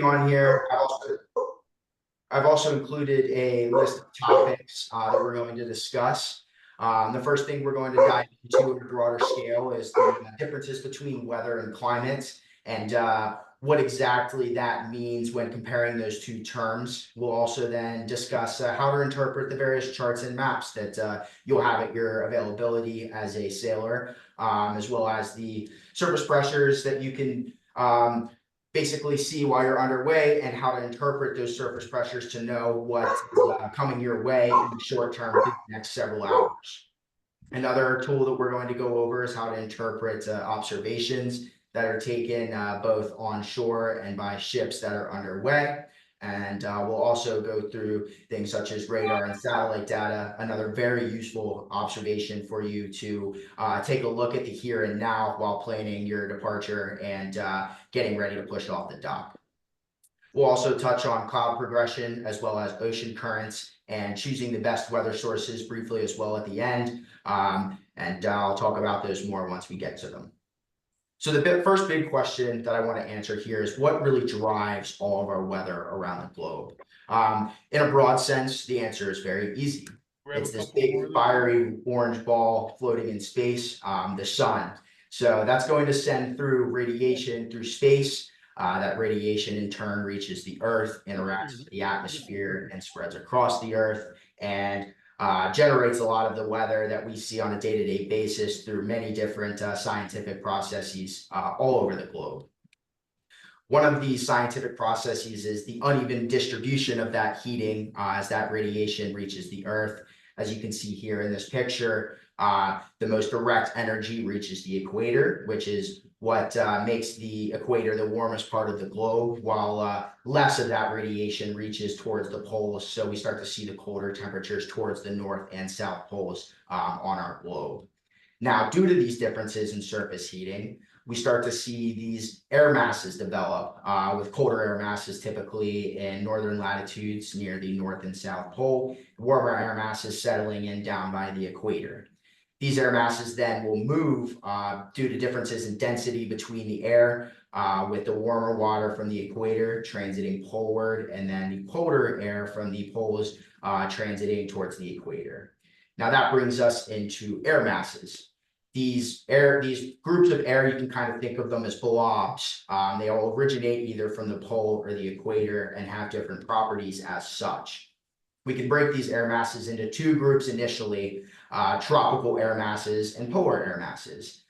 On here, I've also included a list of topics that we're going to discuss. The first thing we're going to dive into on a broader scale is the differences between weather and climate, and what exactly that means when comparing those two terms. We'll also then discuss how to interpret the various charts and maps that you'll have at your availability as a sailor, as well as the surface pressures that you can basically see while you're underway, and how to interpret those surface pressures to know what's coming your way in the short term through the next several hours. Another tool that we're going to go over is how to interpret observations that are taken both on shore and by ships that are underway. And we'll also go through things such as radar and satellite data, another very useful observation for you to take a look at the here and now while planning your departure and getting ready to push off the dock. We'll also touch on cloud progression as well as ocean currents and choosing the best weather sources briefly as well at the end. And I'll talk about those more once we get to them. So the first big question that I want to answer here is what really drives all of our weather around the globe? In a broad sense, the answer is very easy. It's this big fiery orange ball floating in space, the sun. So that's going to send through radiation through space. That radiation in turn reaches the Earth, interacts with the atmosphere, and spreads across the Earth, and generates a lot of the weather that we see on a day-to-day basis through many different scientific processes all over the globe. One of these scientific processes is the uneven distribution of that heating as that radiation reaches the Earth. As you can see here in this picture, the most direct energy reaches the equator, which is what makes the equator the warmest part of the globe, while less of that radiation reaches towards the poles. So we start to see the colder temperatures towards the north and south poles on our globe. Now, due to these differences in surface heating, we start to see these air masses develop, with colder air masses typically in northern latitudes near the north and south pole, warmer air masses settling in down by the equator. These air masses then will move due to differences in density between the air, with the warmer water from the equator transiting poleward, and then the colder air from the poles transiting towards the equator. Now that brings us into air masses. These groups of air, you can kind of think of them as blobs. They all originate either from the pole or the equator and have different properties as such. We can break these air masses into two groups initially, tropical air masses and polar air masses.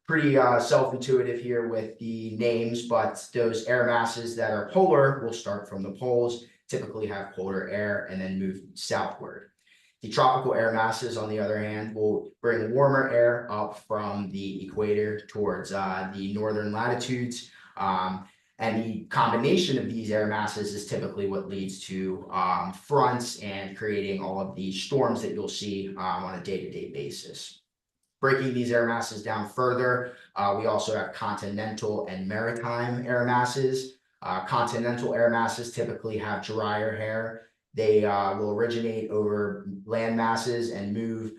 Pretty self-intuitive here with the names, but those air masses that are polar will start from the poles, typically have colder air, and then move southward. The tropical air masses, on the other hand, will bring warmer air up from the equator towards the northern latitudes. And the combination of these air masses is typically what leads to fronts and creating all of the storms that you'll see on a day-to-day basis. Breaking these air masses down further, we also have continental and maritime air masses. Continental air masses typically have drier air. They will originate over land masses and move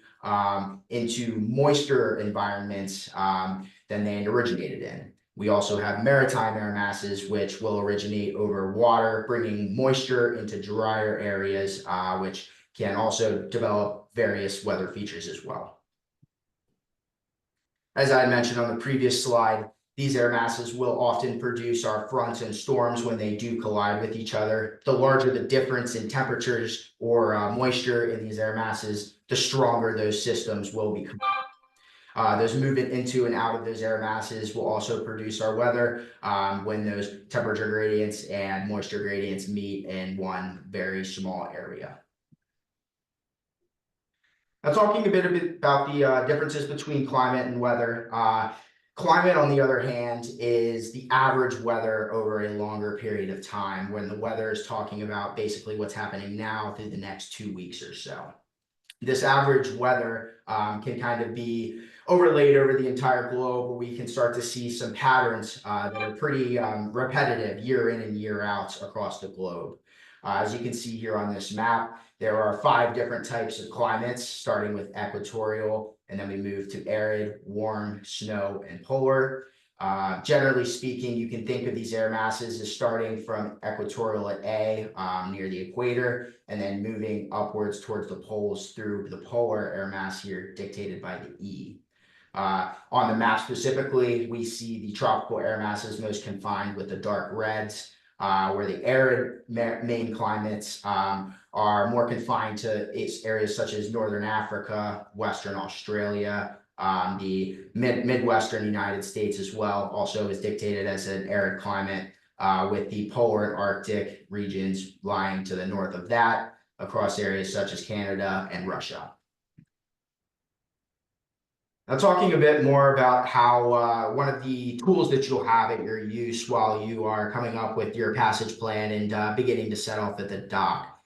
into moister environments than they originated in. We also have maritime air masses, which will originate over water, bringing moisture into drier areas, which can also develop various weather features as well. As I mentioned on the previous slide, these air masses will often produce our fronts and storms when they do collide with each other. The larger the difference in temperatures or moisture in these air masses, the stronger those systems will become. Those movement into and out of those air masses will also produce our weather when those temperature gradients and moisture gradients meet in one very small area. Now, talking a bit about the differences between climate and weather. Climate, on the other hand, is the average weather over a longer period of time, when the weather is talking about basically what's happening now through the next 2 weeks or so. This average weather can kind of be overlaid over the entire globe, where we can start to see some patterns that are pretty repetitive year in and year out across the globe. As you can see here on this map, there are 5 different types of climates, starting with equatorial, and then we move to arid, warm, snow, and polar. Generally speaking, you can think of these air masses as starting from equatorial at A, near the equator, and then moving upwards towards the poles through the polar air mass here, dictated by the E. On the map specifically, we see the tropical air masses most confined with the dark reds, where the arid main climates are more confined to areas such as Northern Africa, Western Australia, the Midwestern United States as well, also is dictated as an arid climate, with the polar and Arctic regions lying to the north of that, across areas such as Canada and Russia. Now, talking a bit more about how one of the tools that you'll have at your use while you are coming up with your passage plan and beginning to set off at the dock.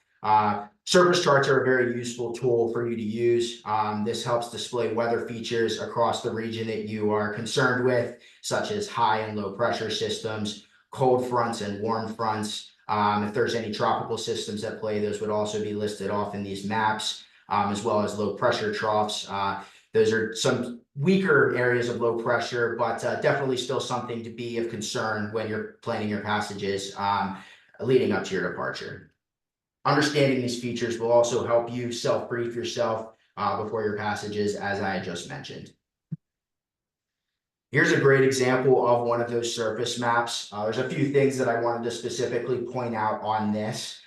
Surface charts are a very useful tool for you to use. This helps display weather features across the region that you are concerned with, such as high and low pressure systems, cold fronts and warm fronts. If there's any tropical systems at play, those would also be listed off in these maps, as well as low pressure troughs. Those are some weaker areas of low pressure, but definitely still something to be of concern when you're planning your passages leading up to your departure. Understanding these features will also help you self-brief yourself before your passages, as I just mentioned. Here's a great example of one of those surface maps. There's a few things that I wanted to specifically point out on this.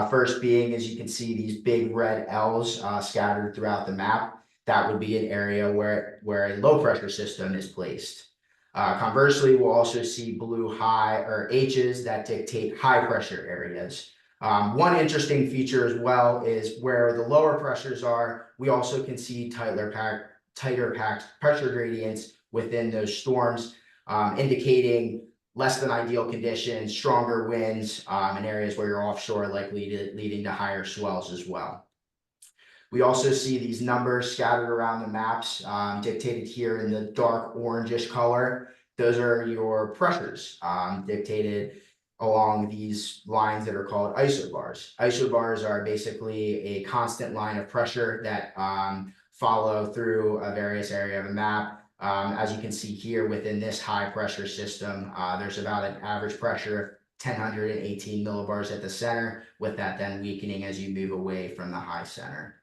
First being, as you can see, these big red L's scattered throughout the map. That would be an area where a low pressure system is placed. Conversely, we'll also see blue high or H's that dictate high pressure areas. One interesting feature as well is where the lower pressures are, we also can see tighter packed pressure gradients within those storms, indicating less than ideal conditions, stronger winds, in areas where you're offshore, likely leading to higher swells as well. We also see these numbers scattered around the maps, dictated here in the dark orangish color. Those are your pressures, dictated along these lines that are called isobars. Isobars are basically a constant line of pressure that follow through a various area of a map. As you can see here within this high pressure system, there's about an average pressure of 1018 millibars at the center, with that then weakening as you move away from the high center.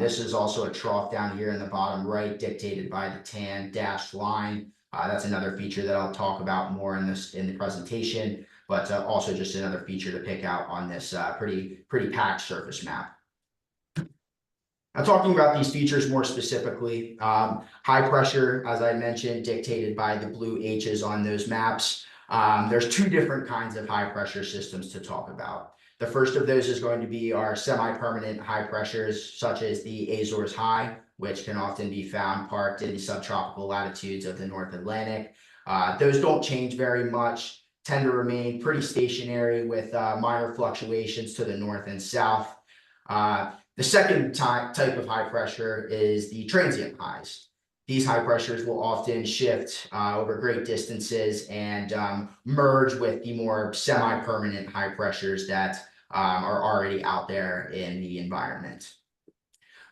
This is also a trough down here in the bottom right, dictated by the tan dashed line. That's another feature that I'll talk about more in the presentation, but also just another feature to pick out on this pretty packed surface map. Now, talking about these features more specifically, high pressure, as I mentioned, dictated by the blue H's on those maps. There's two different kinds of high pressure systems to talk about. The first of those is going to be our semi-permanent high pressures, such as the Azores High, which can often be found parked in the subtropical latitudes of the North Atlantic. Those don't change very much, tend to remain pretty stationary with minor fluctuations to the north and south. The second type of high pressure is the transient highs. These high pressures will often shift over great distances and merge with the more semi-permanent high pressures that are already out there in the environment.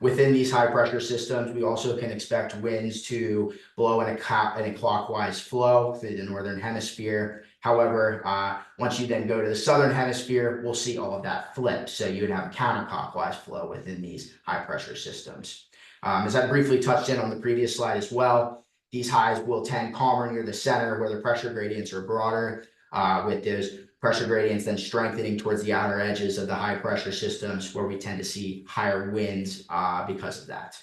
Within these high pressure systems, we also can expect winds to blow in a clockwise flow through the northern hemisphere. However, once you then go to the southern hemisphere, we'll see all of that flip. So you would have a counterclockwise flow within these high pressure systems. As I briefly touched in on the previous slide as well, these highs will tend calmer near the center where the pressure gradients are broader, with those pressure gradients then strengthening towards the outer edges of the high pressure systems where we tend to see higher winds because of that.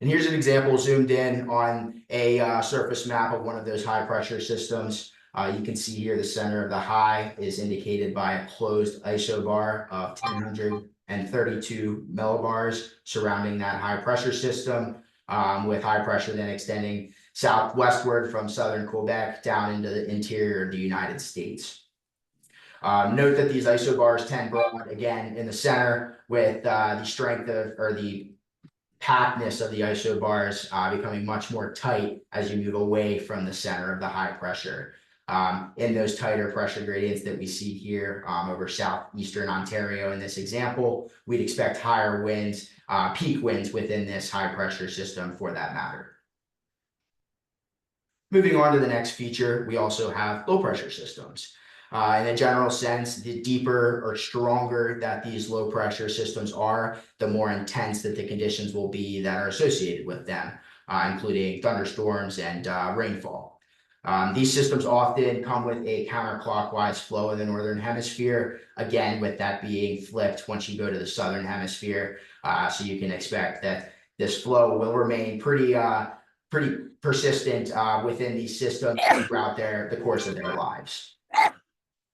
And here's an example zoomed in on a surface map of one of those high pressure systems. You can see here the center of the high is indicated by a closed isobar of 1032 millibars surrounding that high pressure system, with high pressure then extending southwestward from southern Quebec down into the interior of the United States. Note that these isobars tend broad again in the center, with the strength of, or the packedness of the isobars becoming much more tight as you move away from the center of the high pressure. in those tighter pressure gradients that we see here over southeastern Ontario in this example, we'd expect higher winds, peak winds within this high pressure system for that matter. Moving on to the next feature, we also have low pressure systems. In a general sense, the deeper or stronger that these low pressure systems are, the more intense that the conditions will be that are associated with them, including thunderstorms and rainfall. These systems often come with a counterclockwise flow in the northern hemisphere, again, with that being flipped once you go to the southern hemisphere. So you can expect that this flow will remain pretty persistent within these systems throughout the course of their lives.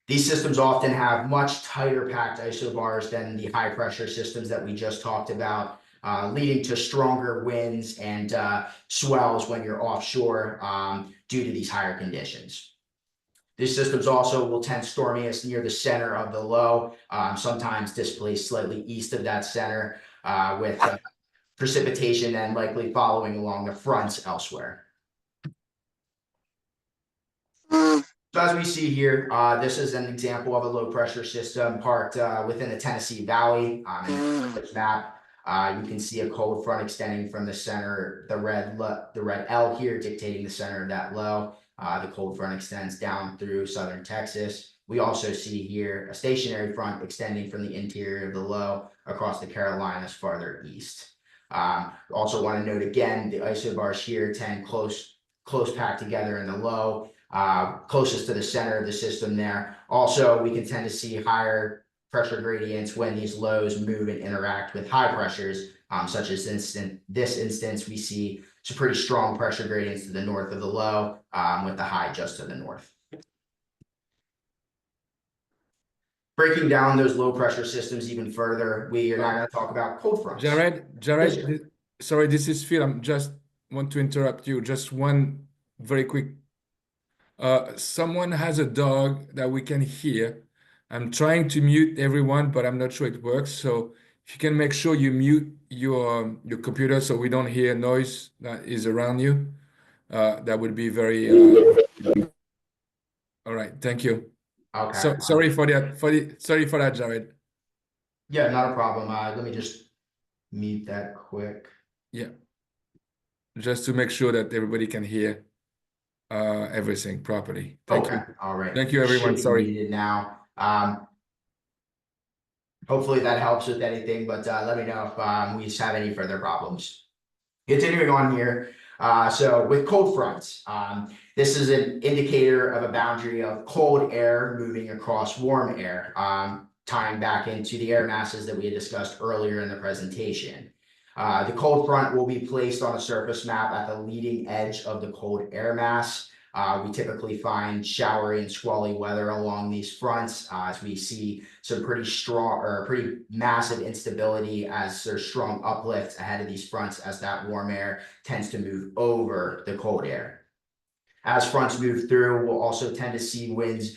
These systems often have much tighter packed isobars than the high pressure systems that we just talked about, leading to stronger winds and swells when you're offshore due to these higher conditions. These systems also will tend stormiest near the center of the low, sometimes displaced slightly east of that center, with precipitation then likely following along the fronts elsewhere. So as we see here, this is an example of a low pressure system parked within the Tennessee Valley. In this map, you can see a cold front extending from the center, the red L here dictating the center of that low. The cold front extends down through southern Texas. We also see here a stationary front extending from the interior of the low across the Carolinas farther east. Also want to note again, the isobars here tend close packed together in the low, closest to the center of the system there. Also, we can tend to see higher pressure gradients when these lows move and interact with high pressures, such as this instance, we see some pretty strong pressure gradients to the north of the low, with the high just to the north. Breaking down those low pressure systems even further, we are now going to talk about cold fronts. Jared, Yes, sorry, this is Phil. I'm just want to interrupt you. Just one very quick. Someone has a dog that we can hear. I'm trying to mute everyone, but I'm not sure it works. So if you can make sure you mute your computer so we don't hear noise that is around you, that would be very. All right, thank you. Okay. So sorry for that. Sorry for that, Jared. Yeah, not a problem. Let me just mute that quick. Yeah, just to make sure that everybody can hear everything properly. Thank you. All right. Thank you, everyone. Should be Sorry. muted now. Hopefully that helps with anything, but let me know if we have any further problems. Continuing on here, so with cold fronts, this is an indicator of a boundary of cold air moving across warm air, tying back into the air masses that we had discussed earlier in the presentation. The cold front will be placed on a surface map at the leading edge of the cold air mass. We typically find showery and squally weather along these fronts, as we see some pretty strong or pretty massive instability as there's strong uplift ahead of these fronts as that warm air tends to move over the cold air. As fronts move through, we'll also tend to see winds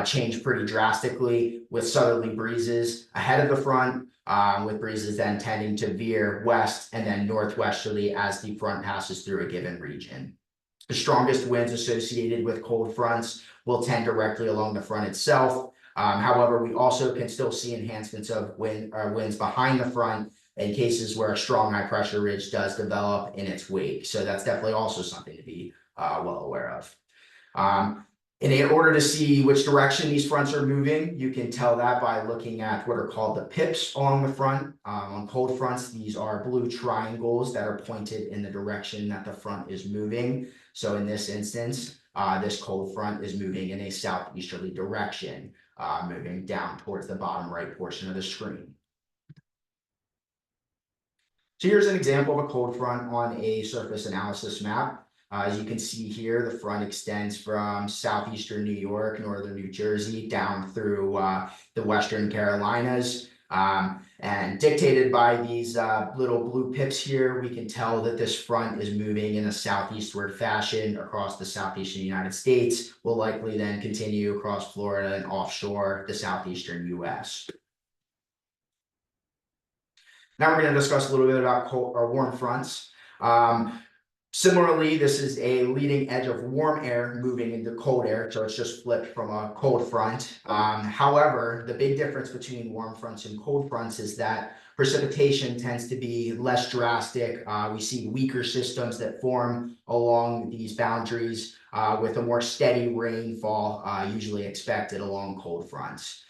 change pretty drastically with southerly breezes ahead of the front, with breezes then tending to veer west and then northwesterly as the front passes through a given region. The strongest winds associated with cold fronts will tend directly along the front itself. However, we also can still see enhancements of winds behind the front in cases where a strong high pressure ridge does develop in its wake. So that's definitely also something to be well aware of. In order to see which direction these fronts are moving, you can tell that by looking at what are called the pips along the front. On cold fronts, these are blue triangles that are pointed in the direction that the front is moving. So in this instance, this cold front is moving in a southeasterly direction, moving down towards the bottom right portion of the screen. So here's an example of a cold front on a surface analysis map. As you can see here, the front extends from southeastern New York, northern New Jersey, down through the western Carolinas. And dictated by these little blue pips here, we can tell that this front is moving in a southeastward fashion across the southeastern United States, will likely then continue across Florida and offshore the southeastern US. Now we're going to discuss a little bit about cold or warm fronts. Similarly, this is a leading edge of warm air moving into cold air, so it's just flipped from a cold front. However, the big difference between warm fronts and cold fronts is that precipitation tends to be less drastic. We see weaker systems that form along these boundaries with a more steady rainfall usually expected along cold fronts.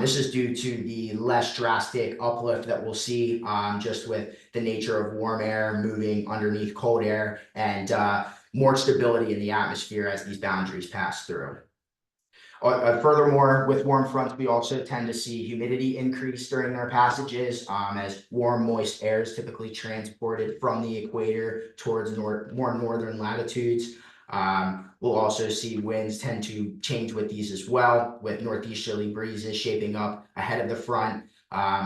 This is due to the less drastic uplift that we'll see just with the nature of warm air moving underneath cold air and more stability in the atmosphere as these boundaries pass through. Furthermore, with warm fronts, we also tend to see humidity increase during their passages as warm, moist air is typically transported from the equator towards more northern latitudes. We'll also see winds tend to change with these as well, with northeasterly breezes shaping up ahead of the front,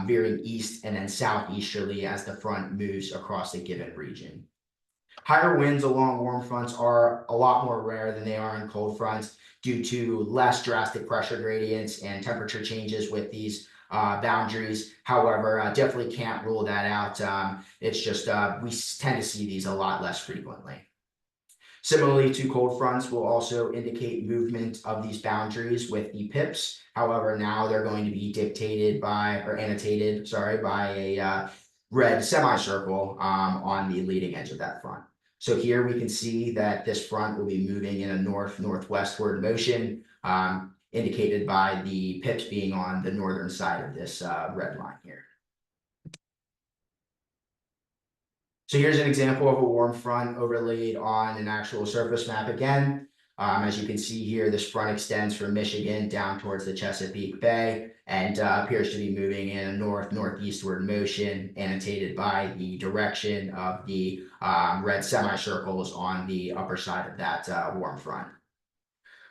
veering east and then southeasterly as the front moves across a given region. Higher winds along warm fronts are a lot more rare than they are in cold fronts due to less drastic pressure gradients and temperature changes with these boundaries. However, definitely can't rule that out. It's just we tend to see these a lot less frequently. Similarly to cold fronts, will also indicate movement of these boundaries with the pips. However, now they're going to be dictated by, or annotated, sorry, by a red semicircle on the leading edge of that front. So here we can see that this front will be moving in a north-northwestward motion, indicated by the pips being on the northern side of this red line here. So here's an example of a warm front overlaid on an actual surface map again. As you can see here, this front extends from Michigan down towards the Chesapeake Bay and appears to be moving in a north-northeastward motion, annotated by the direction of the red semicircles on the upper side of that warm front.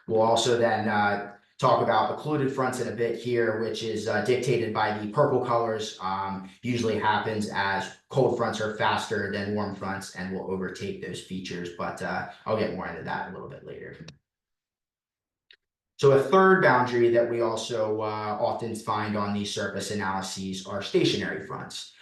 We'll also then talk about occluded fronts in a bit here, which is dictated by the purple colors. Usually happens as cold fronts are faster than warm fronts and will overtake those features, but I'll get more into that a little bit later. So a third boundary that we also often find on these surface analyses are stationary fronts.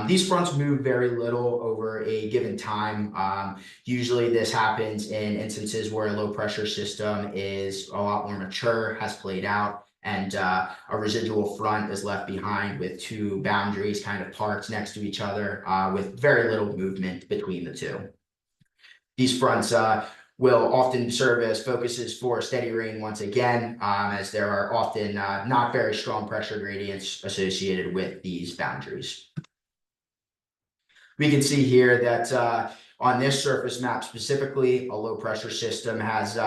These fronts move very little over a given time. Usually this happens in instances where a low pressure system is a lot more mature, has played out, and a residual front is left behind with two boundaries kind of parked next to each other with very little movement between the two. These fronts will often serve as focuses for steady rain once again, as there are often not very strong pressure gradients associated with these boundaries. We can see here that on this surface map specifically, a low pressure system has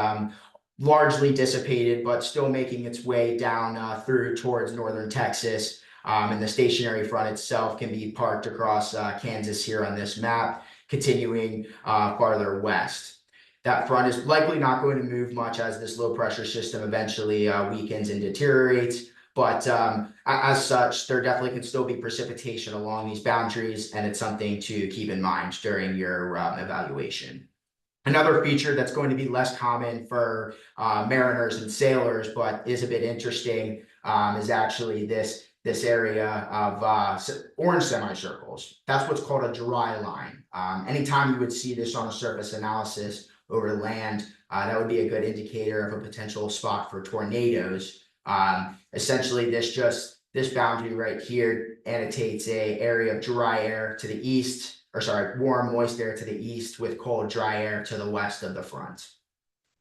largely dissipated, but still making its way down through towards northern Texas. And the stationary front itself can be parked across Kansas here on this map, continuing farther west. That front is likely not going to move much as this low pressure system eventually weakens and deteriorates. But as such, there definitely can still be precipitation along these boundaries, and it's something to keep in mind during your evaluation. Another feature that's going to be less common for mariners and sailors, but is a bit interesting, is actually this area of orange semicircles. That's what's called a dry line. Anytime you would see this on a surface analysis over land, that would be a good indicator of a potential spot for tornadoes. Essentially, this boundary right here annotates a area of dry air to the east, or sorry, warm, moist air to the east with cold, dry air to the west of the front.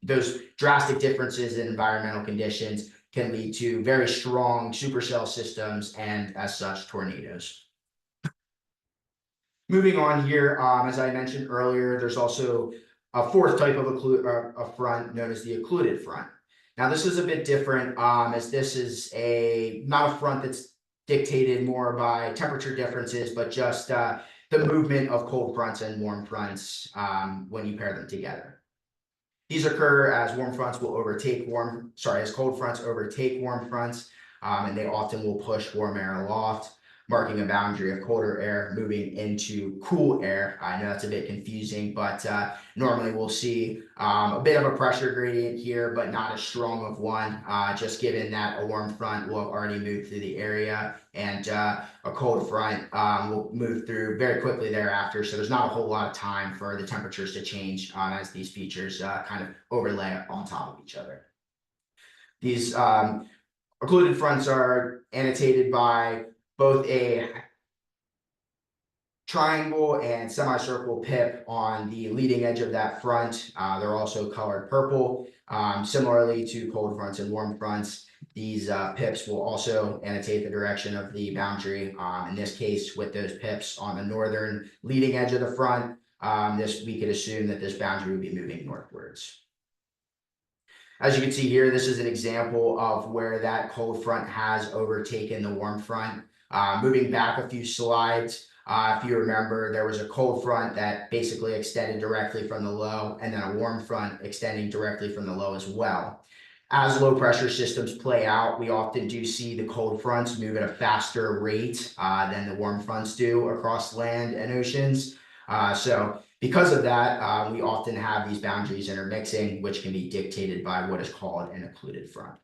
Those drastic differences in environmental conditions can lead to very strong supercell systems and, as such, tornadoes. Moving on here, as I mentioned earlier, there's also a fourth type of a front known as the occluded front. Now, this is a bit different as this is not a front that's dictated more by temperature differences, but just the movement of cold fronts and warm fronts when you pair them together. These occur as cold fronts overtake warm fronts, and they often will push warm air aloft. marking a boundary of colder air moving into cool air. I know that's a bit confusing, but normally we'll see a bit of a pressure gradient here, but not as strong of one, just given that a warm front will have already moved through the area, and a cold front will move through very quickly thereafter. So there's not a whole lot of time for the temperatures to change as these features kind of overlay on top of each other. These occluded fronts are annotated by both a triangle and semicircle pip on the leading edge of that front. They're also colored purple. Similarly to cold fronts and warm fronts, these pips will also annotate the direction of the boundary. In this case, with those pips on the northern leading edge of the front, we could assume that this boundary would be moving northwards. As you can see here, this is an example of where that cold front has overtaken the warm front. Moving back a few slides, if you remember, there was a cold front that basically extended directly from the low, and then a warm front extending directly from the low as well. As low pressure systems play out, we often do see the cold fronts move at a faster rate than the warm fronts do across land and oceans. So because of that, we often have these boundaries intermixing, which can be dictated by what is called an occluded front.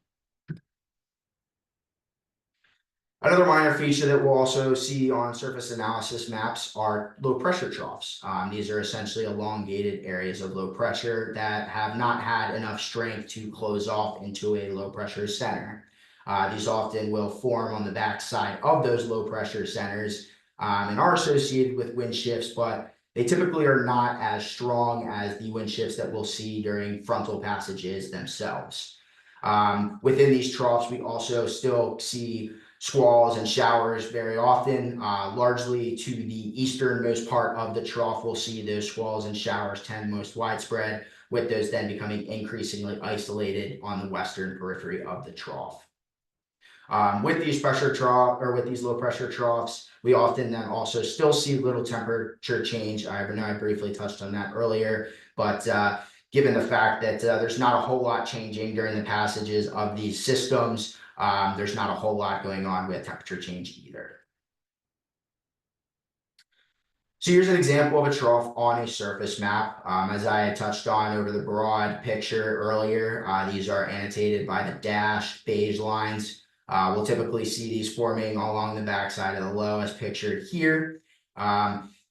Another minor feature that we'll also see on surface analysis maps are low pressure troughs. These are essentially elongated areas of low pressure that have not had enough strength to close off into a low pressure center. These often will form on the backside of those low pressure centers and are associated with wind shifts, but they typically are not as strong as the wind shifts that we'll see during frontal passages themselves. Within these troughs, we also still see squalls and showers very often. Largely to the easternmost part of the trough, we'll see those squalls and showers tend most widespread, with those then becoming increasingly isolated on the western periphery of the trough. With these low pressure troughs, we often then also still see little temperature change. I know I briefly touched on that earlier, but given the fact that there's not a whole lot changing during the passages of these systems, there's not a whole lot going on with temperature change either. So here's an example of a trough on a surface map. As I had touched on over the broad picture earlier, these are annotated by the dashed beige lines. We'll typically see these forming along the backside of the low as pictured here.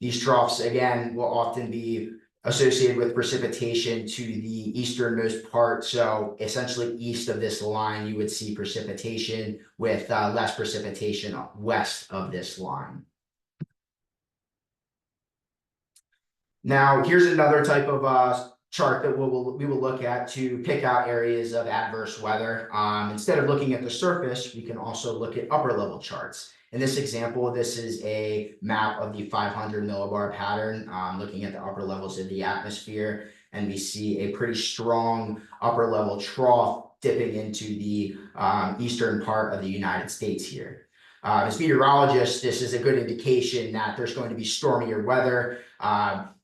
These troughs, again, will often be associated with precipitation to the easternmost part. So essentially east of this line, you would see precipitation with less precipitation west of this line. Now, here's another type of chart that we will look at to pick out areas of adverse weather. Instead of looking at the surface, we can also look at upper level charts. In this example, this is a map of the 500 millibar pattern, looking at the upper levels of the atmosphere, and we see a pretty strong upper level trough dipping into the eastern part of the United States here. As meteorologists, this is a good indication that there's going to be stormier weather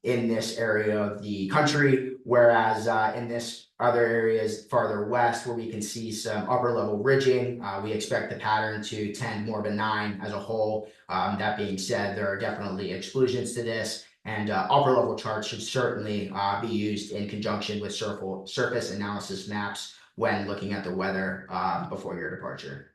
in this area of the country, whereas in this other areas farther west where we can see some upper level ridging, we expect the pattern to tend more benign as a whole. That being said, there are definitely exclusions to this, and upper level charts should certainly be used in conjunction with surface analysis maps when looking at the weather before your departure.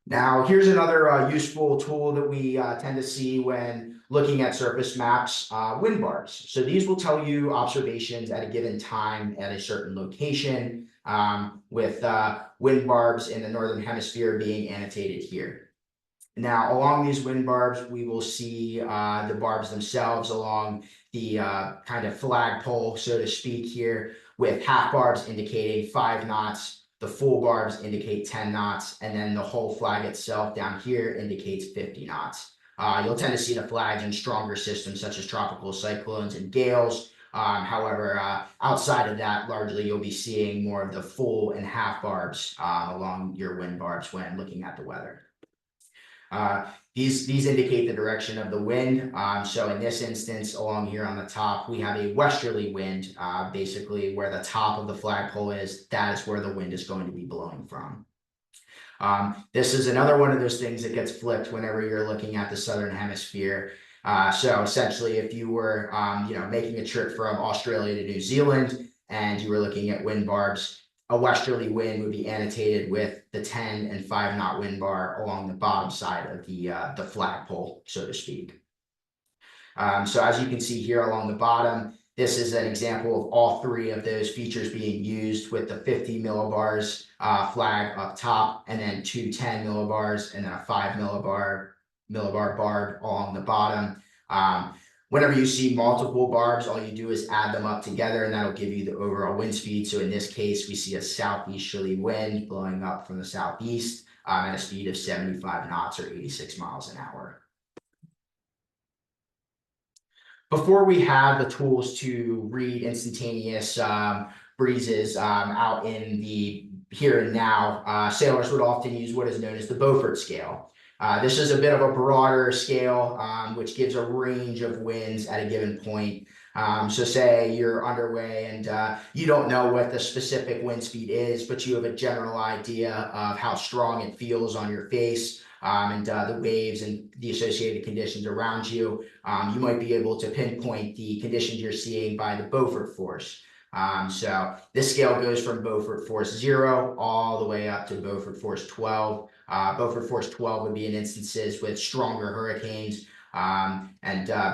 Now, here's another useful tool that we tend to see when looking at surface maps, wind bars. So these will tell you observations at a given time at a certain location, with wind barbs in the northern hemisphere being annotated here. Now, along these wind barbs, we will see the barbs themselves along the kind of flagpole, so to speak, here, with half barbs indicating 5 knots. The full barbs indicate 10 knots, and then the whole flag itself down here indicates 50 knots. You'll tend to see the flags in stronger systems such as tropical cyclones and gales. However, outside of that, largely you'll be seeing more of the full and half barbs along your wind barbs when looking at the weather. These indicate the direction of the wind. So in this instance, along here on the top, we have a westerly wind. Basically, where the top of the flagpole is, that is where the wind is going to be blowing from. This is another one of those things that gets flipped whenever you're looking at the Southern Hemisphere. So essentially, if you were, making a trip from Australia to New Zealand and you were looking at wind barbs, a westerly wind would be annotated with the 10 and 5 knot wind bar along the bottom side of the flagpole, so to speak. So as you can see here along the bottom, this is an example of all three of those features being used with the 50 millibars flag up top, and then two 10 millibars, and then a 5 millibar barb along the bottom. Whenever you see multiple barbs, all you do is add them up together, and that'll give you the overall wind speed. So in this case, we see a southeasterly wind blowing up from the southeast at a speed of 75 knots or 86 miles an hour. Before we had the tools to read instantaneous breezes out in the here and now, sailors would often use what is known as the Beaufort scale. This is a bit of a broader scale, which gives a range of winds at a given point. So say you're underway and you don't know what the specific wind speed is, but you have a general idea of how strong it feels on your face. And the waves and the associated conditions around you, you might be able to pinpoint the conditions you're seeing by the Beaufort force. So this scale goes from Beaufort force 0 all the way up to Beaufort force 12. Beaufort force 12 would be in instances with stronger hurricanes.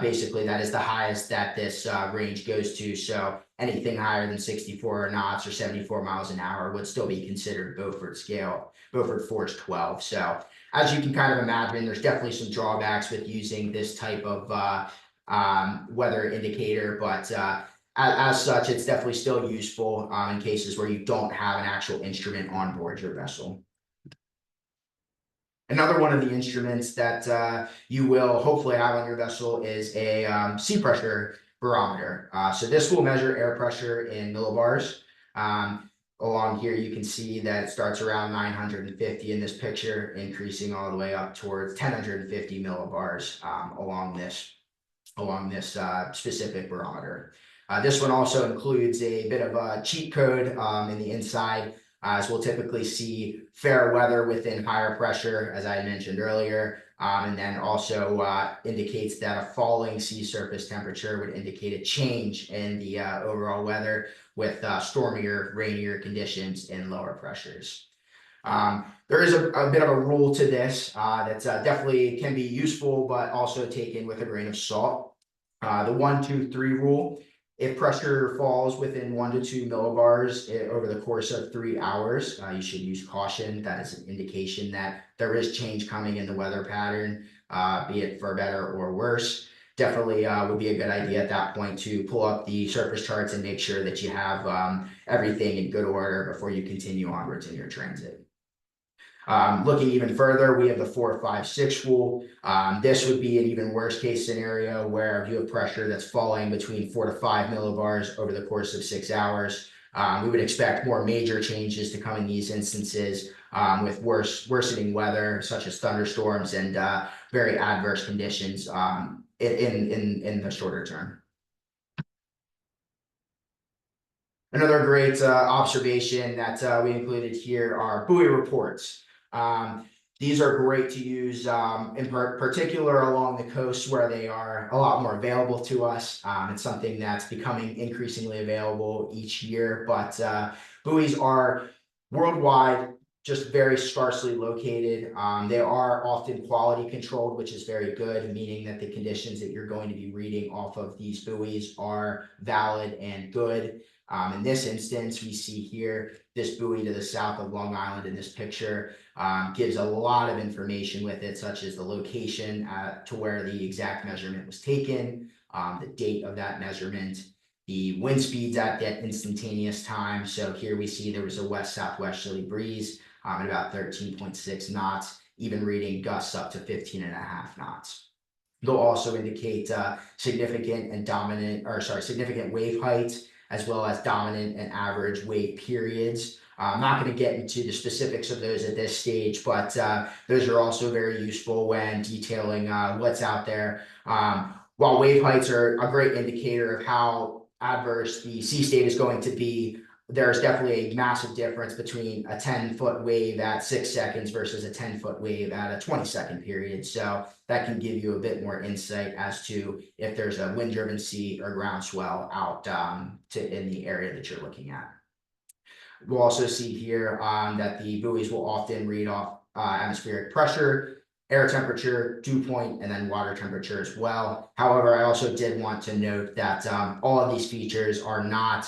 Basically that is the highest that this range goes to. So anything higher than 64 knots or 74 miles an hour would still be considered Beaufort scale, Beaufort force 12. So as you can kind of imagine, there's definitely some drawbacks with using this type of weather indicator, but as such, it's definitely still useful in cases where you don't have an actual instrument on board your vessel. Another one of the instruments that you will hopefully have on your vessel is a sea pressure barometer. So this will measure air pressure in millibars. Along here, you can see that it starts around 950 in this picture, increasing all the way up towards 1050 millibars along this specific barometer. This one also includes a bit of a cheat code in the inside, as we'll typically see fair weather within higher pressure, as I mentioned earlier, and then also indicates that a falling sea surface temperature would indicate a change in the overall weather with stormier, rainier conditions and lower pressures. There is a bit of a rule to this that definitely can be useful, but also taken with a grain of salt. The 1, 2, 3 rule. If pressure falls within 1 to 2 millibars over the course of 3 hours, you should use caution. That is an indication that there is change coming in the weather pattern, be it for better or worse. Definitely would be a good idea at that point to pull up the surface charts and make sure that you have everything in good order before you continue onwards in your transit. Looking even further, we have the 4, 5, 6 rule. This would be an even worse case scenario where you have pressure that's falling between 4 to 5 millibars over the course of 6 hours. We would expect more major changes to come in these instances with worsening weather, such as thunderstorms and very adverse conditions in the shorter term. Another great observation that we included here are buoy reports. These are great to use in particular along the coast where they are a lot more available to us. It's something that's becoming increasingly available each year, but buoys are worldwide just very sparsely located. They are often quality controlled, which is very good, meaning that the conditions that you're going to be reading off of these buoys are valid and good. In this instance, we see here this buoy to the south of Long Island in this picture gives a lot of information with it, such as the location to where the exact measurement was taken, the date of that measurement, the wind speeds at that instantaneous time. So here we see there was a west-southwesterly breeze at about 13.6 knots, even reading gusts up to 15.5 knots. They'll also indicate significant wave heights, as well as dominant and average wave periods. I'm not going to get into the specifics of those at this stage, but those are also very useful when detailing what's out there. While wave heights are a great indicator of how adverse the sea state is going to be, there's definitely a massive difference between a 10-foot wave at 6 seconds versus a 10-foot wave at a 20-second period. So that can give you a bit more insight as to if there's a wind-driven sea or groundswell out in the area that you're looking at. We'll also see here that the buoys will often read off atmospheric pressure, air temperature, dew point, and then water temperature as well. However, I also did want to note that all of these features are not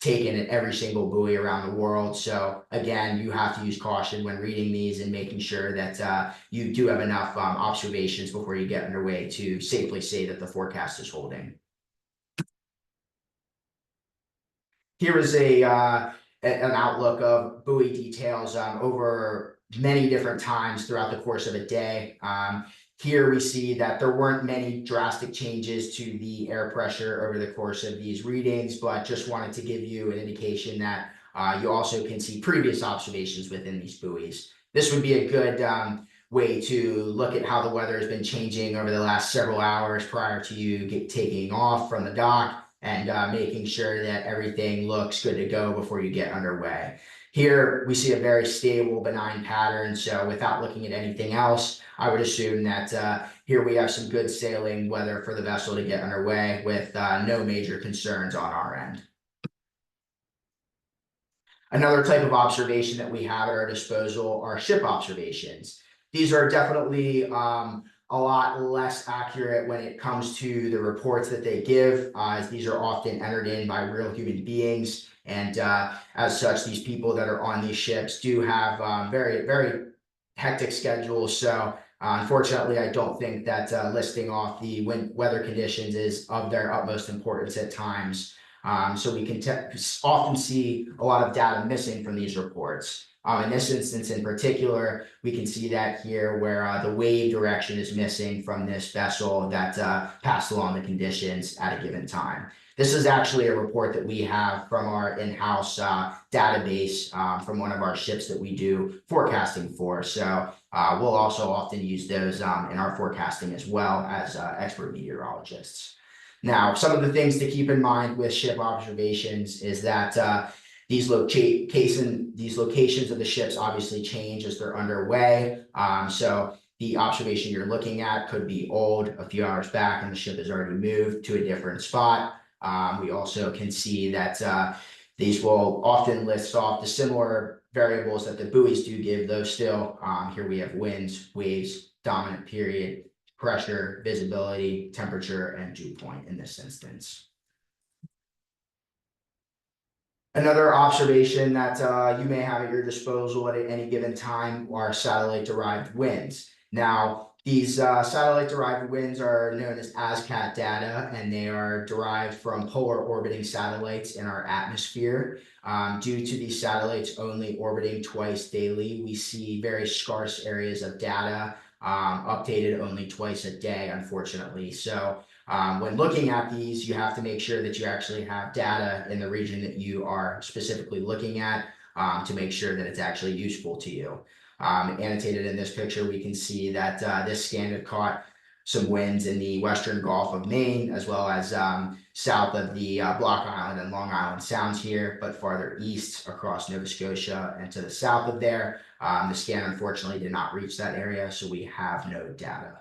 taken at every single buoy around the world. So again, you have to use caution when reading these and making sure that you do have enough observations before you get underway to safely say that the forecast is holding. Here is an outlook of buoy details over many different times throughout the course of a day. Here we see that there weren't many drastic changes to the air pressure over the course of these readings, but just wanted to give you an indication that you also can see previous observations within these buoys. This would be a good way to look at how the weather has been changing over the last several hours prior to you taking off from the dock, and making sure that everything looks good to go before you get underway. Here we see a very stable, benign pattern. So without looking at anything else, I would assume that here we have some good sailing weather for the vessel to get underway with no major concerns on our end. Another type of observation that we have at our disposal are ship observations. These are definitely a lot less accurate when it comes to the reports that they give, as these are often entered in by real human beings. And as such, these people that are on these ships do have very, very hectic schedules. So unfortunately, I don't think that listing off the weather conditions is of their utmost importance at times. So we can often see a lot of data missing from these reports. In this instance in particular, we can see that here where the wave direction is missing from this vessel that passed along the conditions at a given time. This is actually a report that we have from our in-house database from one of our ships that we do forecasting for. So we'll also often use those in our forecasting as well as expert meteorologists. Now, some of the things to keep in mind with ship observations is that these locations of the ships obviously change as they're underway. So the observation you're looking at could be old, a few hours back, and the ship has already moved to a different spot. We also can see that these will often list off the similar variables that the buoys do give, though still here we have winds, waves, dominant period, pressure, visibility, temperature, and dew point in this instance. Another observation that you may have at your disposal at any given time are satellite-derived winds. Now, these satellite-derived winds are known as ASCAT data, and they are derived from polar orbiting satellites in our atmosphere. Due to these satellites only orbiting twice daily, we see very scarce areas of data updated only twice a day, unfortunately. So when looking at these, you have to make sure that you actually have data in the region that you are specifically looking at to make sure that it's actually useful to you. Annotated in this picture, we can see that this scan had caught some winds in the western Gulf of Maine, as well as south of the Block Island and Long Island Sounds here, but farther east across Nova Scotia and to the south of there. The scan unfortunately did not reach that area, so we have no data.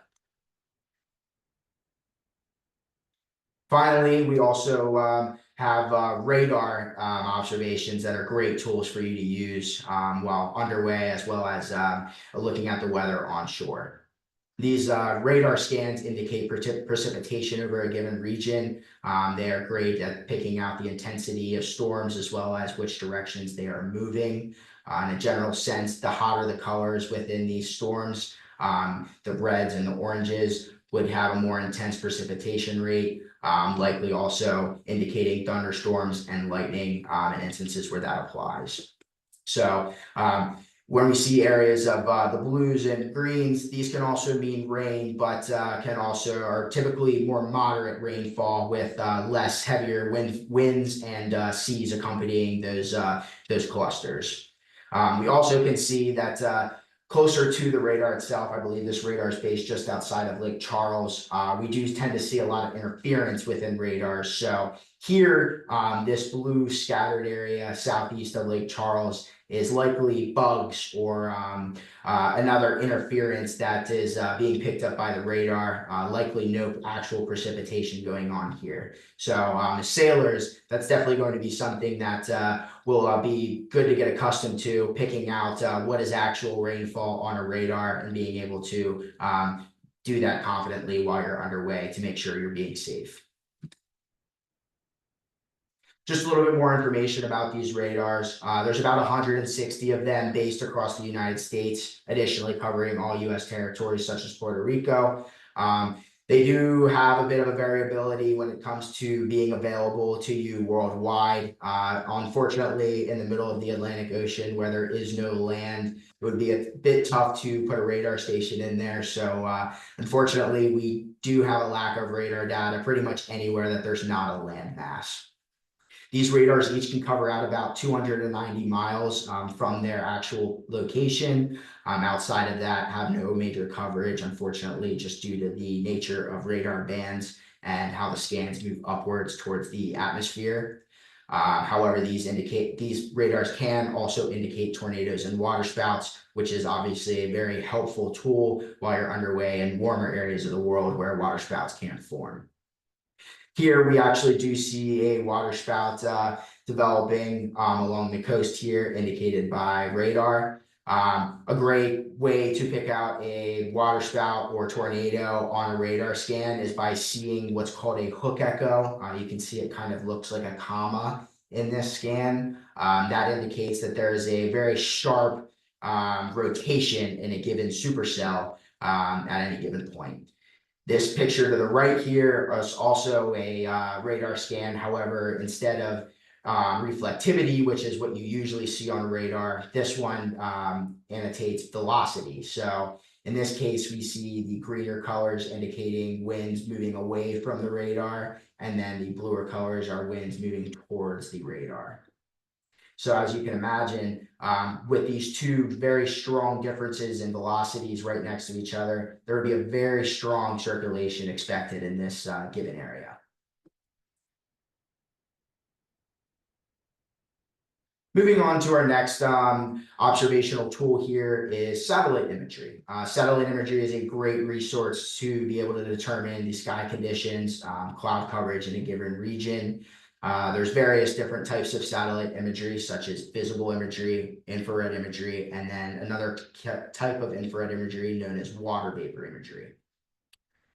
Finally, we also have radar observations that are great tools for you to use while underway, as well as looking at the weather onshore. These radar scans indicate precipitation over a given region. They are great at picking out the intensity of storms as well as which directions they are moving. In a general sense, the hotter the colors within these storms, the reds and the oranges would have a more intense precipitation rate, likely also indicating thunderstorms and lightning in instances where that applies. So when we see areas of the blues and greens, these can also mean rain, but are typically more moderate rainfall with less heavier winds and seas accompanying those clusters. We also can see that closer to the radar itself, I believe this radar is based just outside of Lake Charles. We do tend to see a lot of interference within radars. So Here, this blue scattered area southeast of Lake Charles is likely bugs or another interference that is being picked up by the radar, likely no actual precipitation going on here. So as sailors, that's definitely going to be something that will be good to get accustomed to, picking out what is actual rainfall on a radar and being able to do that confidently while you're underway to make sure you're being safe. Just a little bit more information about these radars. There's about 160 of them based across the United States, additionally covering all U.S. territories such as Puerto Rico. They do have a bit of a variability when it comes to being available to you worldwide. Unfortunately, in the middle of the Atlantic Ocean where there is no land, it would be a bit tough to put a radar station in there. So unfortunately, we do have a lack of radar data pretty much anywhere that there's not a land mass. These radars each can cover out about 290 miles from their actual location. Outside of that, have no major coverage, unfortunately, just due to the nature of radar bands and how the scans move upwards towards the atmosphere. However, these radars can also indicate tornadoes and waterspouts, which is obviously a very helpful tool while you're underway in warmer areas of the world where waterspouts can form. Here, we actually do see a waterspout developing along the coast here, indicated by radar. A great way to pick out a waterspout or tornado on a radar scan is by seeing what's called a hook echo. You can see it kind of looks like a comma in this scan. That indicates that there is a very sharp rotation in a given supercell at any given point. This picture to the right here is also a radar scan. However, instead of reflectivity, which is what you usually see on a radar, this one annotates velocity. So in this case, we see the greener colors indicating winds moving away from the radar, and then the bluer colors are winds moving towards the radar. So as you can imagine, with these two very strong differences in velocities right next to each other, there would be a very strong circulation expected in this given area. Moving on to our next observational tool here is satellite imagery. Satellite imagery is a great resource to be able to determine the sky conditions, cloud coverage in a given region. There's various different types of satellite imagery, such as visible imagery, infrared imagery, and then another type of infrared imagery known as water vapor imagery.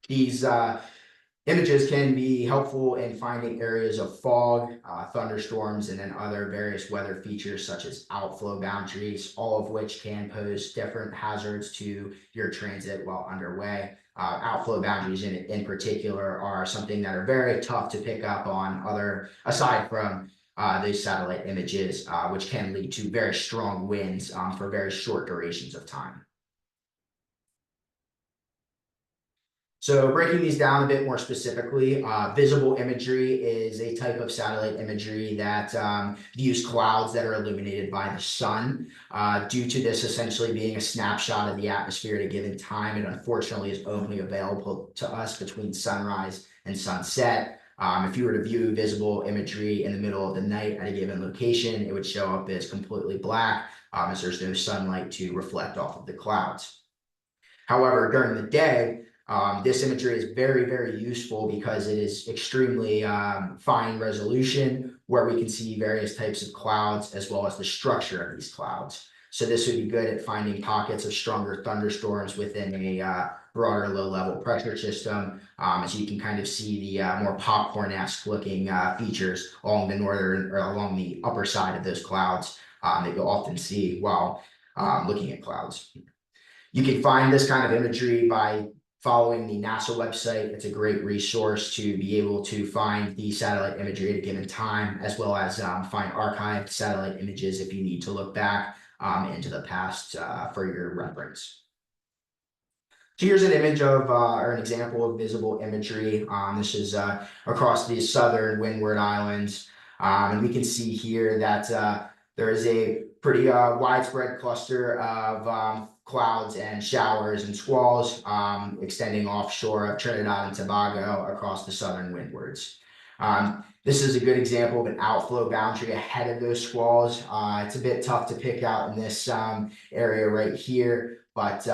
These images can be helpful in finding areas of fog, thunderstorms, and then other various weather features such as outflow boundaries, all of which can pose different hazards to your transit while underway. Outflow boundaries in particular are something that are very tough to pick up on aside from these satellite images, which can lead to very strong winds for very short durations of time. So breaking these down a bit more specifically, visible imagery is a type of satellite imagery that views clouds that are illuminated by the sun. Due to this essentially being a snapshot of the atmosphere at a given time, it unfortunately is only available to us between sunrise and sunset. If you were to view visible imagery in the middle of the night at a given location, it would show up as completely black, as there's no sunlight to reflect off of the clouds. However, during the day, this imagery is very, very useful because it is extremely fine resolution where we can see various types of clouds as well as the structure of these clouds. So this would be good at finding pockets of stronger thunderstorms within a broader low-level pressure system, as you can kind of see the more popcorn-esque looking features along the northern or along the upper side of those clouds that you'll often see while looking at clouds. You can find this kind of imagery by following the NASA website. It's a great resource to be able to find the satellite imagery at a given time, as well as find archived satellite images if you need to look back into the past for your reference. So here's an image of, or an example of visible imagery. This is across the southern Windward Islands. And we can see here that there is a pretty widespread cluster of clouds and showers and squalls extending offshore of Trinidad and Tobago across the southern windwards. This is a good example of an outflow boundary ahead of those squalls. It's a bit tough to pick out in this area right here, but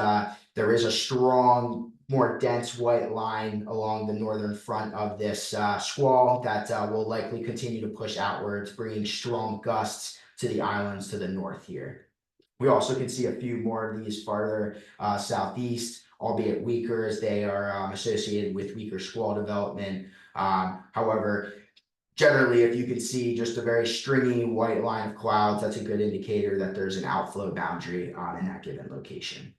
there is a strong, more dense white line along the northern front of this squall that will likely continue to push outwards, bringing strong gusts to the islands to the north here. We also can see a few more of these farther southeast, albeit weaker, as they are associated with weaker squall development. However, generally, if you can see just a very stringy white line of clouds, that's a good indicator that there's an outflow boundary in that given location.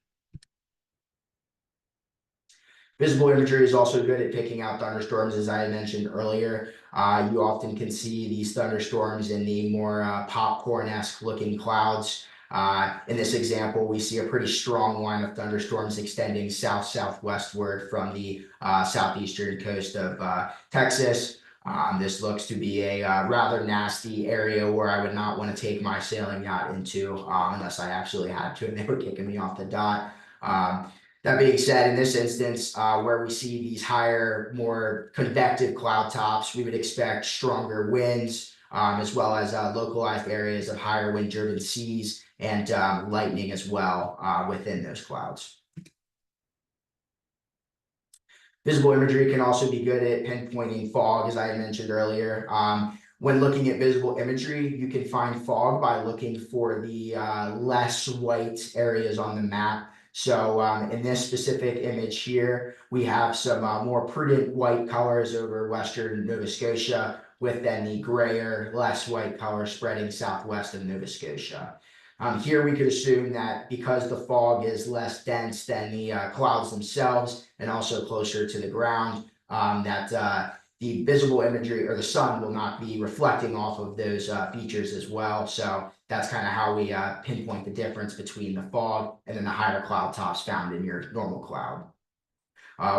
Visible imagery is also good at picking out thunderstorms, as I mentioned earlier. You often can see these thunderstorms in the more popcorn-esque looking clouds. In this example, we see a pretty strong line of thunderstorms extending south-southwestward from the southeastern coast of Texas. This looks to be a rather nasty area where I would not want to take my sailing yacht into unless I absolutely had to, and they were kicking me off the dot. That being said, in this instance, where we see these higher, more convective cloud tops, we would expect stronger winds, as well as localized areas of higher wind-driven seas and lightning as well within those clouds. Visible imagery can also be good at pinpointing fog, as I mentioned earlier. When looking at visible imagery, you can find fog by looking for the less white areas on the map. So in this specific image here, we have some more prudent white colors over western Nova Scotia, with then the grayer, less white color spreading southwest of Nova Scotia. Here we could assume that because the fog is less dense than the clouds themselves and also closer to the ground, that the visible imagery or the sun will not be reflecting off of those features as well. So that's kind of how we pinpoint the difference between the fog and then the higher cloud tops found in your normal cloud.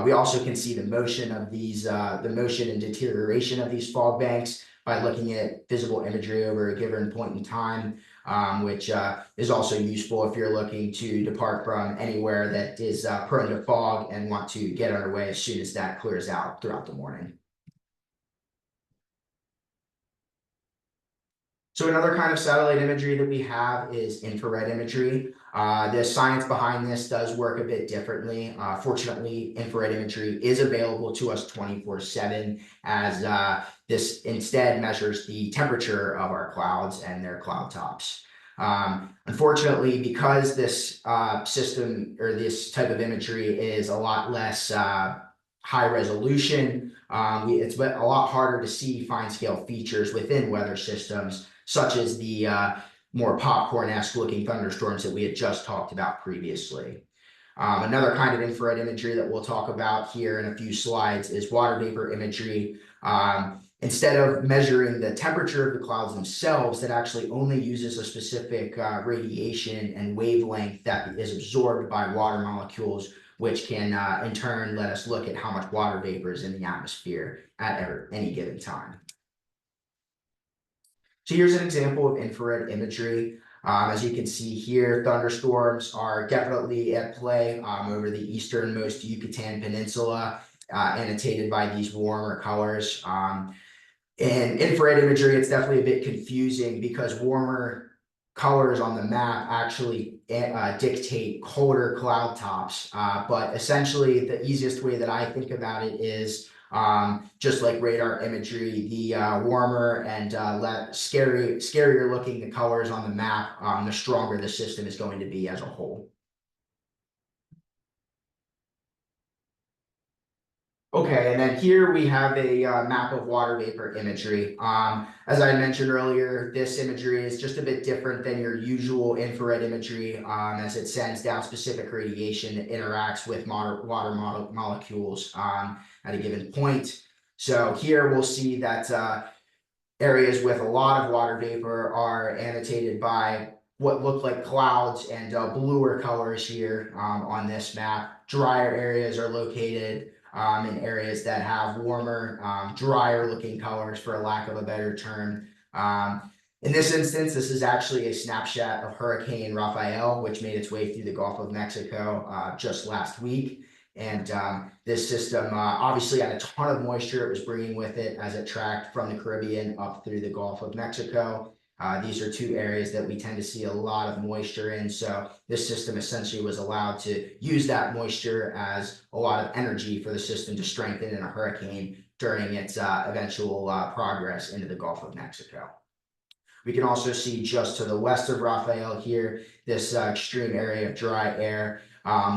We also can see the motion of these, the motion and deterioration of these fog banks by looking at visible imagery over a given point in time, which is also useful if you're looking to depart from anywhere that is prone to fog and want to get underway as soon as that clears out throughout the morning. So another kind of satellite imagery that we have is infrared imagery. The science behind this does work a bit differently. Fortunately, infrared imagery is available to us 24/7, as this instead measures the temperature of our clouds and their cloud tops. Unfortunately, because this system or this type of imagery is a lot less high resolution, it's a lot harder to see fine scale features within weather systems, such as the more popcorn-esque looking thunderstorms that we had just talked about previously. Another kind of infrared imagery that we'll talk about here in a few slides is water vapor imagery. Instead of measuring the temperature of the clouds themselves, that actually only uses a specific radiation and wavelength that is absorbed by water molecules, which can in turn let us look at how much water vapor is in the atmosphere at any given time. So here's an example of infrared imagery. As you can see here, thunderstorms are definitely at play over the easternmost Yucatan Peninsula, annotated by these warmer colors. In infrared imagery, it's definitely a bit confusing because warmer colors on the map actually dictate colder cloud tops. But essentially, the easiest way that I think about it is just like radar imagery, the warmer and scarier looking the colors on the map, the stronger the system is going to be as a whole. Okay, and then here we have a map of water vapor imagery. As I mentioned earlier, this imagery is just a bit different than your usual infrared imagery, as it sends down specific radiation that interacts with water molecules at a given point. So here we'll see that areas with a lot of water vapor are annotated by what look like clouds and bluer colors here on this map. Drier areas are located in areas that have warmer, drier looking colors, for a lack of a better term. In this instance, this is actually a snapshot of Hurricane Rafael, which made its way through the Gulf of Mexico just last week. And this system obviously had a ton of moisture it was bringing with it as it tracked from the Caribbean up through the Gulf of Mexico. These are two areas that we tend to see a lot of moisture in. So this system essentially was allowed to use that moisture as a lot of energy for the system to strengthen in a hurricane during its eventual progress into the Gulf of Mexico. We can also see just to the west of Raphael here, this extreme area of dry air.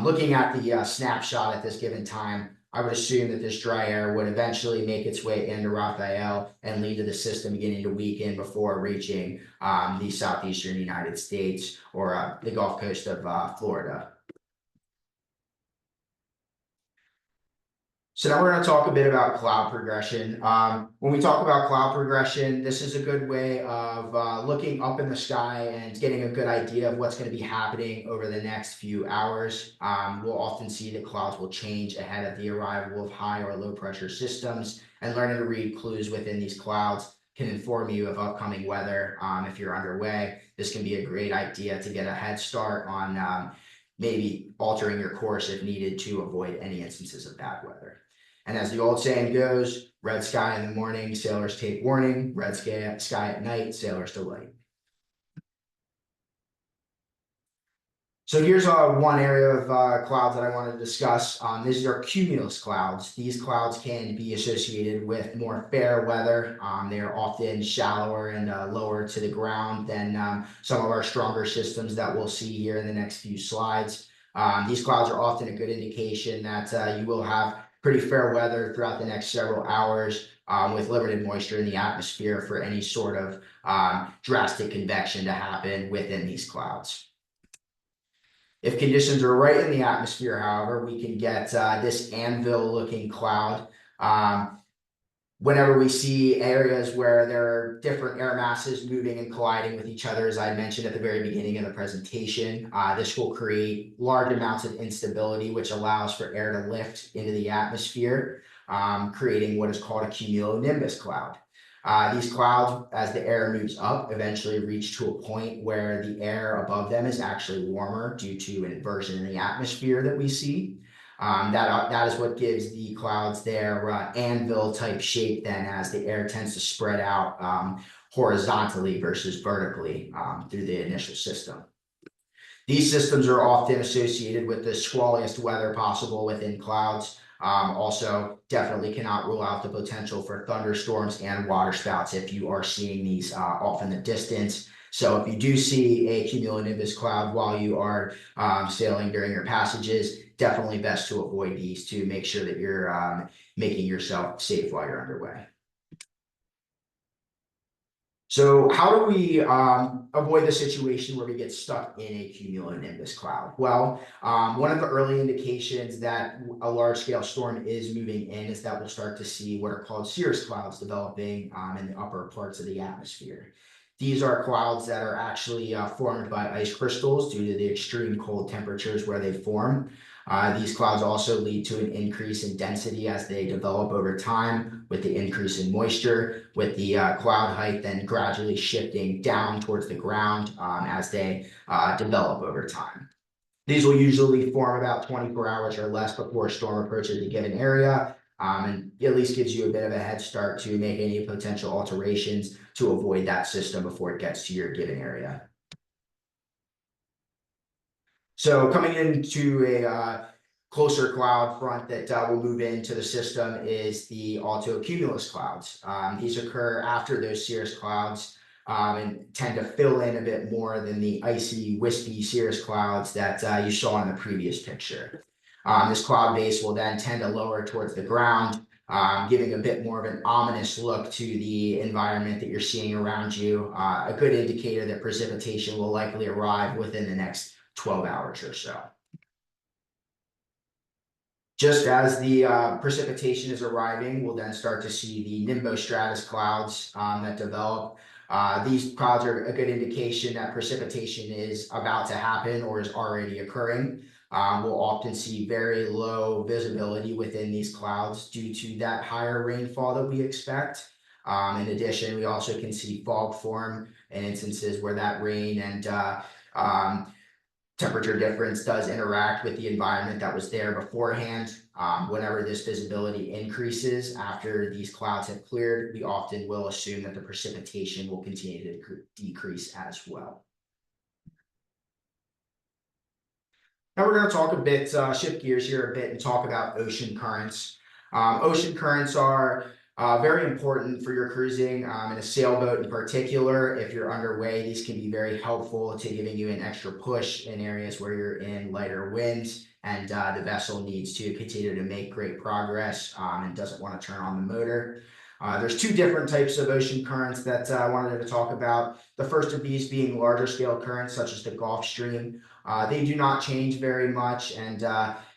Looking at the snapshot at this given time, I would assume that this dry air would eventually make its way into Raphael and lead to the system beginning to weaken before reaching the southeastern United States or the Gulf Coast of Florida. So now we're going to talk a bit about cloud progression. When we talk about cloud progression, this is a good way of looking up in the sky and getting a good idea of what's going to be happening over the next few hours. We'll often see that clouds will change ahead of the arrival of high or low pressure systems, and learning to read clues within these clouds can inform you of upcoming weather if you're underway. This can be a great idea to get a head start on maybe altering your course if needed to avoid any instances of bad weather. And as the old saying goes, red sky in the morning, sailors take warning, red sky at night, sailors delight. So here's one area of clouds that I wanted to discuss. These are cumulus clouds. These clouds can be associated with more fair weather. They are often shallower and lower to the ground than some of our stronger systems that we'll see here in the next few slides. These clouds are often a good indication that you will have pretty fair weather throughout the next several hours with limited moisture in the atmosphere for any sort of drastic convection to happen within these clouds. If conditions are right in the atmosphere, however, we can get this anvil-looking cloud. Whenever we see areas where there are different air masses moving and colliding with each other, as I mentioned at the very beginning of the presentation, this will create large amounts of instability, which allows for air to lift into the atmosphere, creating what is called a cumulonimbus cloud. These clouds, as the air moves up, eventually reach to a point where the air above them is actually warmer due to an inversion in the atmosphere that we see. That is what gives the clouds their anvil type shape then, as the air tends to spread out horizontally versus vertically through the initial system. These systems are often associated with the squalliest weather possible within clouds. Also, definitely cannot rule out the potential for thunderstorms and waterspouts if you are seeing these off in the distance. So if you do see a cumulonimbus cloud while you are sailing during your passages, definitely best to avoid these to make sure that you're making yourself safe while you're underway. So how do we avoid the situation where we get stuck in a cumulonimbus cloud? Well, one of the early indications that a large-scale storm is moving in is that we'll start to see what are called cirrus clouds developing in the upper parts of the atmosphere. These are clouds that are actually formed by ice crystals due to the extreme cold temperatures where they form. These clouds also lead to an increase in density as they develop over time with the increase in moisture, with the cloud height then gradually shifting down towards the ground as they develop over time. These will usually form about 24 hours or less before a storm approaches a given area, and at least gives you a bit of a head start to make any potential alterations to avoid that system before it gets to your given area. So coming into a closer cloud front that will move into the system is the altocumulus clouds. These occur after those cirrus clouds and tend to fill in a bit more than the icy, wispy cirrus clouds that you saw in the previous picture. This cloud base will then tend to lower towards the ground, giving a bit more of an ominous look to the environment that you're seeing around you, a good indicator that precipitation will likely arrive within the next 12 hours or so. Just as the precipitation is arriving, we'll then start to see the nimbostratus clouds that develop. These clouds are a good indication that precipitation is about to happen or is already occurring. We'll often see very low visibility within these clouds due to that higher rainfall that we expect. In addition, we also can see fog form in instances where that rain and temperature difference does interact with the environment that was there beforehand. Whenever this visibility increases after these clouds have cleared, we often will assume that the precipitation will continue to decrease as well. Now we're going to talk a bit, shift gears here a bit and talk about ocean currents. Ocean currents are very important for your cruising, in a sailboat in particular. If you're underway, these can be very helpful to giving you an extra push in areas where you're in lighter winds and the vessel needs to continue to make great progress and doesn't want to turn on the motor. There's two different types of ocean currents that I wanted to talk about. The first of these being larger scale currents, such as the Gulf Stream. They do not change very much and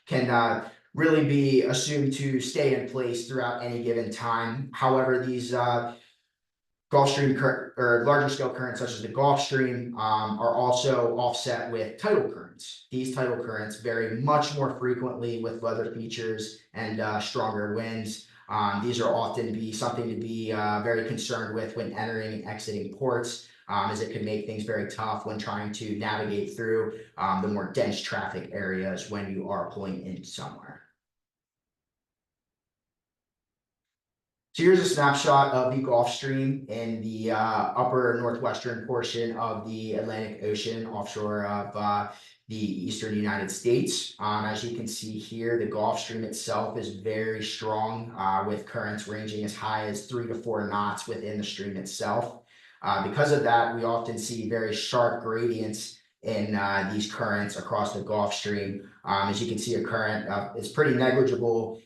can really be assumed to stay in place throughout any given time. However, these Gulf Stream or larger scale currents, such as the Gulf Stream, are also offset with tidal currents. These tidal currents vary much more frequently with weather features and stronger winds. These are often something to be very concerned with when entering and exiting ports, as it can make things very tough when trying to navigate through the more dense traffic areas when you are pulling into somewhere. So here's a snapshot of the Gulf Stream in the upper northwestern portion of the Atlantic Ocean offshore of the eastern United States. As you can see here, the Gulf Stream itself is very strong with currents ranging as high as 3 to 4 knots within the stream itself. Because of that, we often see very sharp gradients in these currents across the Gulf Stream. As you can see, a current is pretty negligible,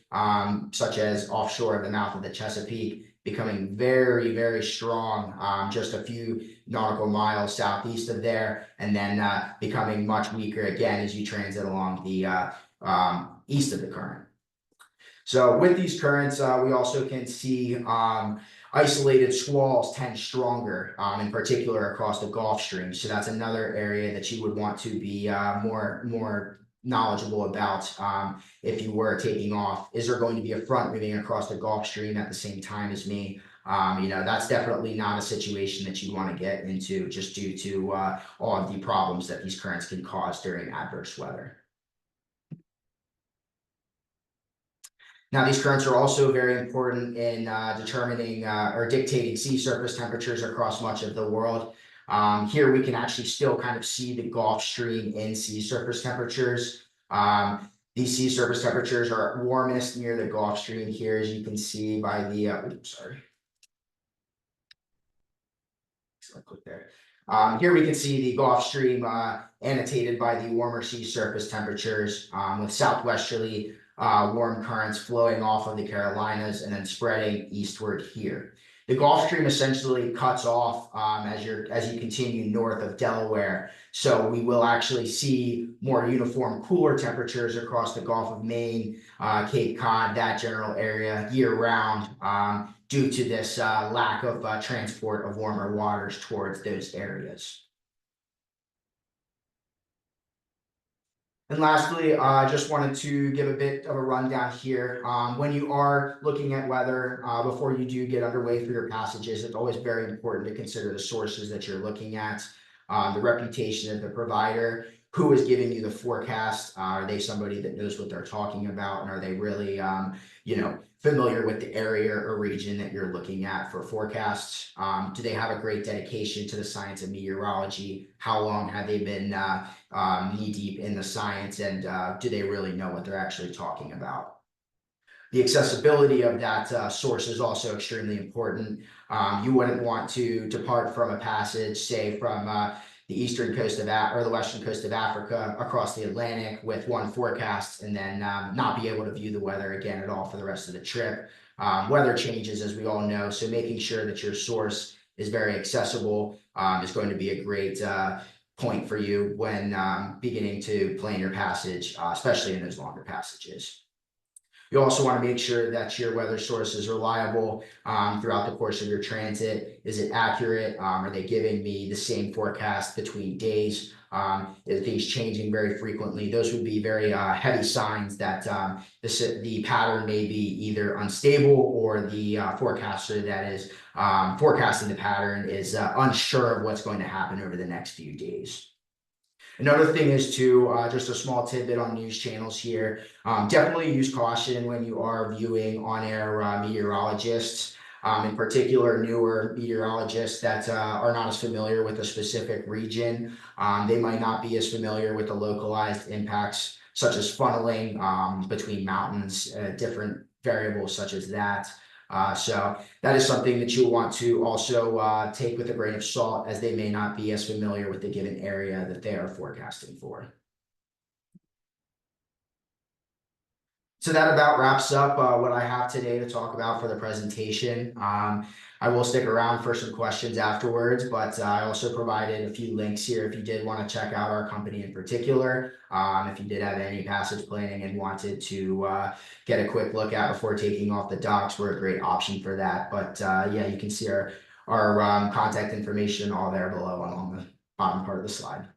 such as offshore of the mouth of the Chesapeake, becoming very, very strong just a few nautical miles southeast of there, and then becoming much weaker again as you transit along the east of the current. So with these currents, we also can see isolated squalls tend stronger, in particular across the Gulf Stream. So that's another area that you would want to be more knowledgeable about if you were taking off. Is there going to be a front moving across the Gulf Stream at the same time as me? That's definitely not a situation that you want to get into just due to all of the problems that these currents can cause during adverse weather. Now, these currents are also very important in determining or dictating sea surface temperatures across much of the world. Here we can actually still kind of see the Gulf Stream in sea surface temperatures. These sea surface temperatures are warmest near the Gulf Stream here, as you can see by the, click there. Here we can see the Gulf Stream annotated by the warmer sea surface temperatures with southwesterly warm currents flowing off of the Carolinas and then spreading eastward here. The Gulf Stream essentially cuts off as you continue north of Delaware. So we will actually see more uniform cooler temperatures across the Gulf of Maine, Cape Cod, that general area year round due to this lack of transport of warmer waters towards those areas. And lastly, I just wanted to give a bit of a rundown here. When you are looking at weather, before you do get underway for your passages, it's always very important to consider the sources that you're looking at, the reputation of the provider, who is giving you the forecast. Are they somebody that knows what they're talking about? And are they really, familiar with the area or region that you're looking at for forecasts? Do they have a great dedication to the science of meteorology? How long have they been knee deep in the science, and do they really know what they're actually talking about? The accessibility of that source is also extremely important. You wouldn't want to depart from a passage, say from the eastern coast of or the western coast of Africa across the Atlantic with one forecast and then not be able to view the weather again at all for the rest of the trip. Weather changes, as we all know, so making sure that your source is very accessible is going to be a great point for you when beginning to plan your passage, especially in those longer passages. You also want to make sure that your weather source is reliable throughout the course of your transit. Is it accurate? Are they giving me the same forecast between days? Are things changing very frequently? Those would be very heavy signs that the pattern may be either unstable or the forecaster that is forecasting the pattern is unsure of what's going to happen over the next few days. Another thing is to, just a small tidbit on news channels here. Definitely use caution when you are viewing on-air meteorologists. In particular, newer meteorologists that are not as familiar with a specific region. They might not be as familiar with the localized impacts, such as funneling between mountains, different variables such as that. So that is something that you'll want to also take with a grain of salt, as they may not be as familiar with the given area that they are forecasting for. So that about wraps up what I have today to talk about for the presentation. I will stick around for some questions afterwards, but I also provided a few links here if you did want to check out our company in particular. If you did have any passage planning and wanted to get a quick look at before taking off the docks, we're a great option for that. But yeah, you can see our contact information all there below along the bottom part of the slide.